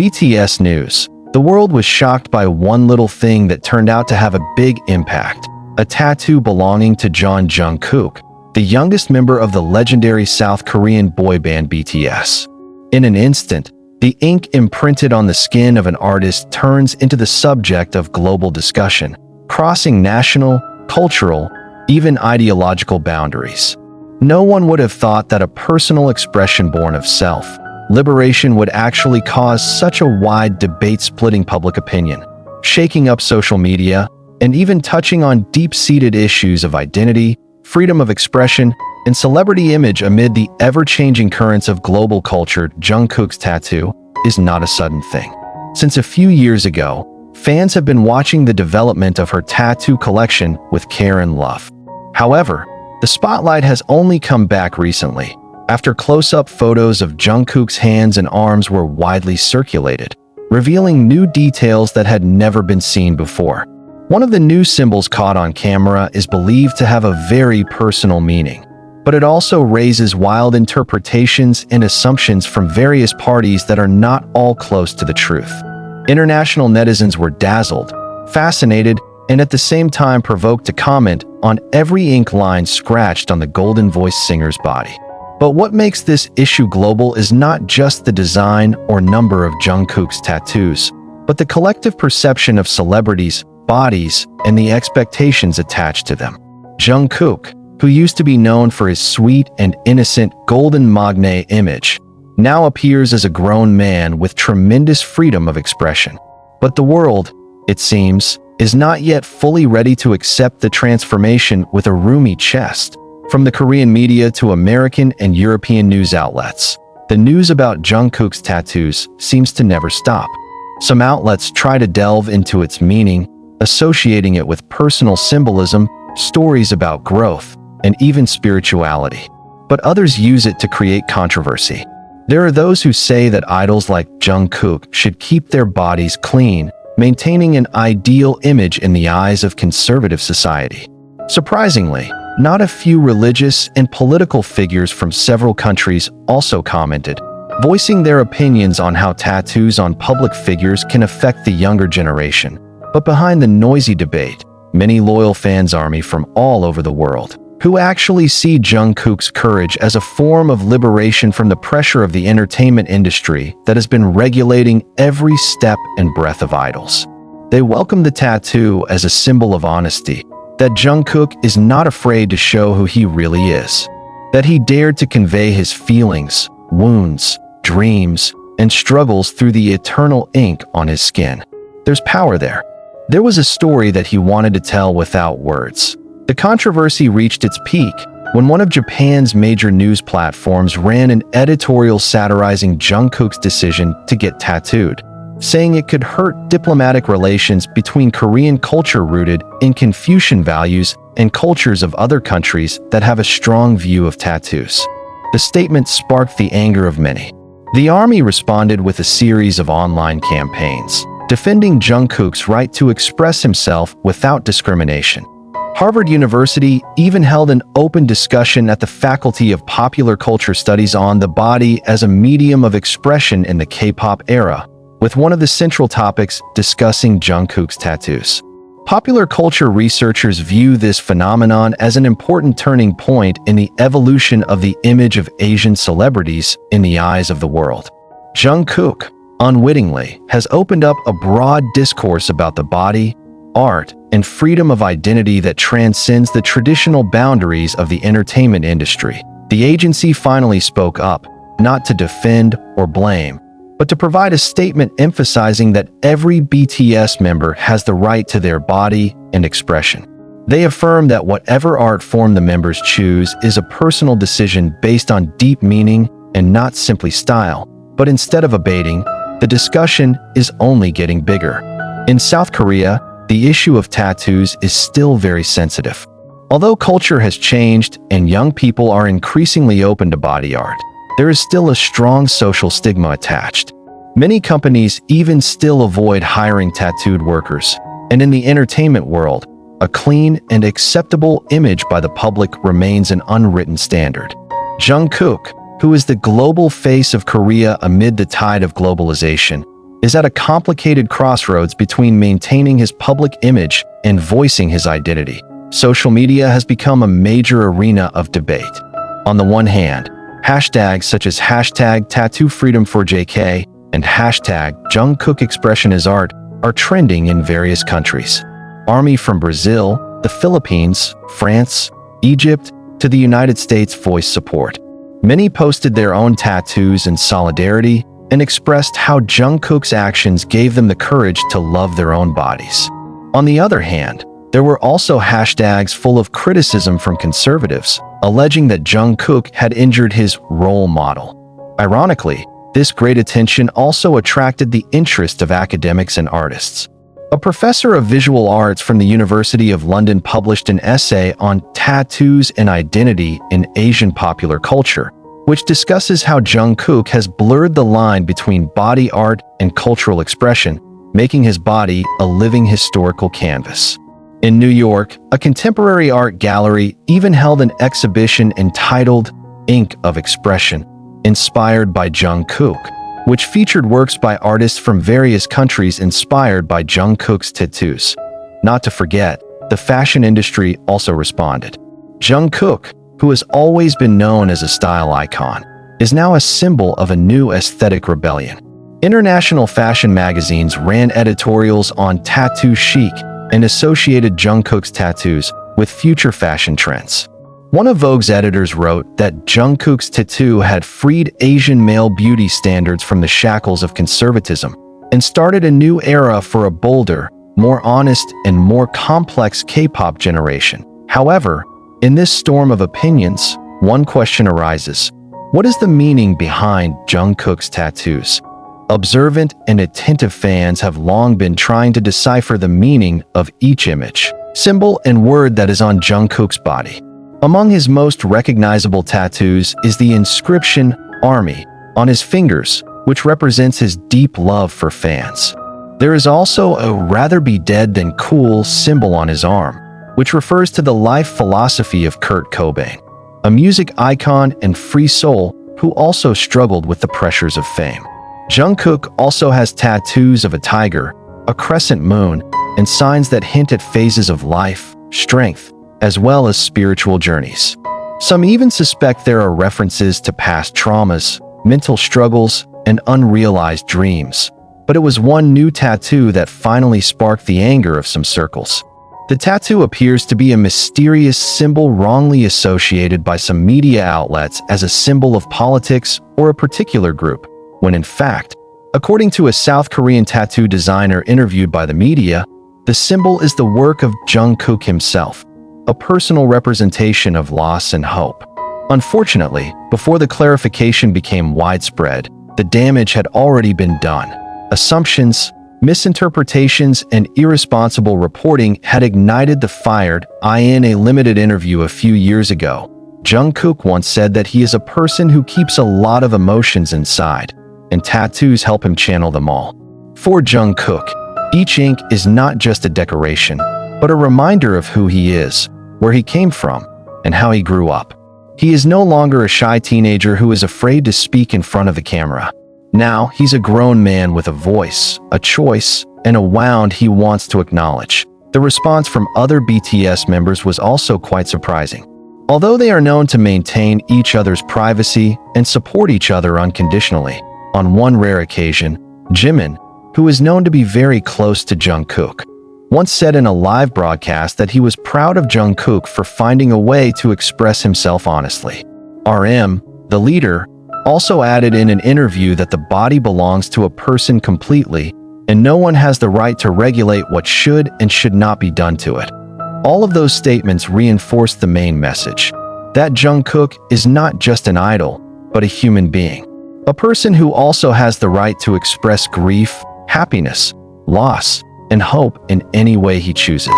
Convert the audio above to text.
BTS news. The world was shocked by one little thing that turned out to have a big impact. A tattoo belonging to Jungkook, the youngest member of the legendary South Korean boy band BTS. In an instant, the ink imprinted on the skin of an artist turns into the subject of global discussion, crossing national, cultural, even ideological boundaries. No one would have thought that a personal expression born of self-liberation would actually cause such a wide debate splitting public opinion, shaking up social media, and even touching on deep-seated issues of identity, freedom of expression, and celebrity image amid the ever-changing currents of global culture. Jungkook's tattoo is not a sudden thing. Since a few years ago, fans have been watching the development of her tattoo collection with care and love. However, the spotlight has only come back recently, after close-up photos of Jungkook's hands and arms were widely circulated, revealing new details that had never been seen before. One of the new symbols caught on camera is believed to have a very personal meaning, but it also raises wild interpretations and assumptions from various parties that are not all close to the truth. International netizens were dazzled, fascinated, and at the same time provoked to comment on every ink line scratched on the golden-voiced singer's body. But what makes this issue global is not just the design or number of Jungkook's tattoos, but the collective perception of celebrities' bodies and the expectations attached to them. Jungkook, who used to be known for his sweet and innocent golden magne image, now appears as a grown man with tremendous freedom of expression. But the world, it seems, is not yet fully ready to accept the transformation with a roomy chest. From the Korean media to American and European news outlets, the news about Jungkook's tattoos seems to never stop. Some outlets try to delve into its meaning, associating it with personal symbolism, stories about growth, and even spirituality. But others use it to create controversy. There are those who say that idols like Jungkook should keep their bodies clean, maintaining an ideal image in the eyes of conservative society. Surprisingly, not a few religious and political figures from several countries also commented, voicing their opinions on how tattoos on public figures can affect the younger generation. But behind the noisy debate, many loyal fans army from all over the world, who actually see Jungkook's courage as a form of liberation from the pressure of the entertainment industry that has been regulating every step and breath of idols. They welcome the tattoo as a symbol of honesty, that Jungkook is not afraid to show who he really is, that he dared to convey his feelings, wounds, dreams, and struggles through the eternal ink on his skin. There's power there. There was a story that he wanted to tell without words. The controversy reached its peak when one of Japan's major news platforms ran an editorial satirizing Jungkook's decision to get tattooed, saying it could hurt diplomatic relations between Korean culture rooted in Confucian values and cultures of other countries that have a strong view of tattoos. The statement sparked the anger of many. The army responded with a series of online campaigns, defending Jungkook's right to express himself without discrimination. Harvard University even held an open discussion at the Faculty of Popular Culture Studies on the body as a medium of expression in the K-pop era, with one of the central topics discussing Jungkook's tattoos. Popular culture researchers view this phenomenon as an important turning point in the evolution of the image of Asian celebrities in the eyes of the world. Jungkook, unwittingly, has opened up a broad discourse about the body, art, and freedom of identity that transcends the traditional boundaries of the entertainment industry. The agency finally spoke up, not to defend or blame, but to provide a statement emphasizing that every BTS member has the right to their body and expression. They affirm that whatever art form the members choose is a personal decision based on deep meaning and not simply style, but instead of abating, the discussion is only getting bigger. In South Korea, the issue of tattoos is still very sensitive. Although culture has changed and young people are increasingly open to body art, there is still a strong social stigma attached. Many companies even still avoid hiring tattooed workers, and in the entertainment world, a clean and acceptable image by the public remains an unwritten standard. Jungkook, who is the global face of Korea amid the tide of globalization, is at a complicated crossroads between maintaining his public image and voicing his identity. Social media has become a major arena of debate. On the one hand, hashtags such as hashtag tattoo freedom for JK and hashtag Jungkook expression is art are trending in various countries. Army from Brazil, the Philippines, France, Egypt, to the United States voiced support. Many posted their own tattoos in solidarity and expressed how Jungkook's actions gave them the courage to love their own bodies. On the other hand, there were also hashtags full of criticism from conservatives, alleging that Jungkook had injured his role model. Ironically, this great attention also attracted the interest of academics and artists. A professor of visual arts from the University of London published an essay on tattoos and identity in Asian popular culture, which discusses how Jungkook has blurred the line between body art and cultural expression, making his body a living historical canvas. In New York, a contemporary art gallery even held an exhibition entitled Ink of Expression, inspired by Jungkook, which featured works by artists from various countries inspired by Jungkook's tattoos. Not to forget, the fashion industry also responded. Jungkook, who has always been known as a style icon, is now a symbol of a new aesthetic rebellion. International fashion magazines ran editorials on tattoo chic and associated Jungkook's tattoos with future fashion trends. One of Vogue's editors wrote that Jungkook's tattoo had freed Asian male beauty standards from the shackles of conservatism and started a new era for a bolder, more honest, and more complex K-pop generation. However, in this storm of opinions, one question arises: what is the meaning behind Jungkook's tattoos? Observant and attentive fans have long been trying to decipher the meaning of each image, symbol, and word that is on Jungkook's body. Among his most recognizable tattoos is the inscription "Army" on his fingers, which represents his deep love for fans. There is also a "rather be dead than cool" symbol on his arm, which refers to the life philosophy of Kurt Cobain, a music icon and free soul who also struggled with the pressures of fame. Jungkook also has tattoos of a tiger, a crescent moon, and signs that hint at phases of life, strength, as well as spiritual journeys. Some even suspect there are references to past traumas, mental struggles, and unrealized dreams. But it was one new tattoo that finally sparked the anger of some circles. The tattoo appears to be a mysterious symbol wrongly associated by some media outlets as a symbol of politics or a particular group, when in fact, according to a South Korean tattoo designer interviewed by the media, the symbol is the work of Jungkook himself, a personal representation of loss and hope. Unfortunately, before the clarification became widespread, the damage had already been done. Assumptions, misinterpretations, and irresponsible reporting had ignited the fire. In a limited interview a few years ago, Jungkook once said that he is a person who keeps a lot of emotions inside, and tattoos help him channel them all. For Jungkook, each ink is not just a decoration, but a reminder of who he is, where he came from, and how he grew up. He is no longer a shy teenager who is afraid to speak in front of the camera. Now, he's a grown man with a voice, a choice, and a wound he wants to acknowledge. The response from other BTS members was also quite surprising. Although they are known to maintain each other's privacy and support each other unconditionally, on one rare occasion, Jimin, who is known to be very close to Jungkook, once said in a live broadcast that he was proud of Jungkook for finding a way to express himself honestly. RM, the leader, also added in an interview that the body belongs to a person completely, and no one has the right to regulate what should and should not be done to it. All of those statements reinforce the main message, that Jungkook is not just an idol, but a human being. A person who also has the right to express grief, happiness, loss, and hope in any way he chooses.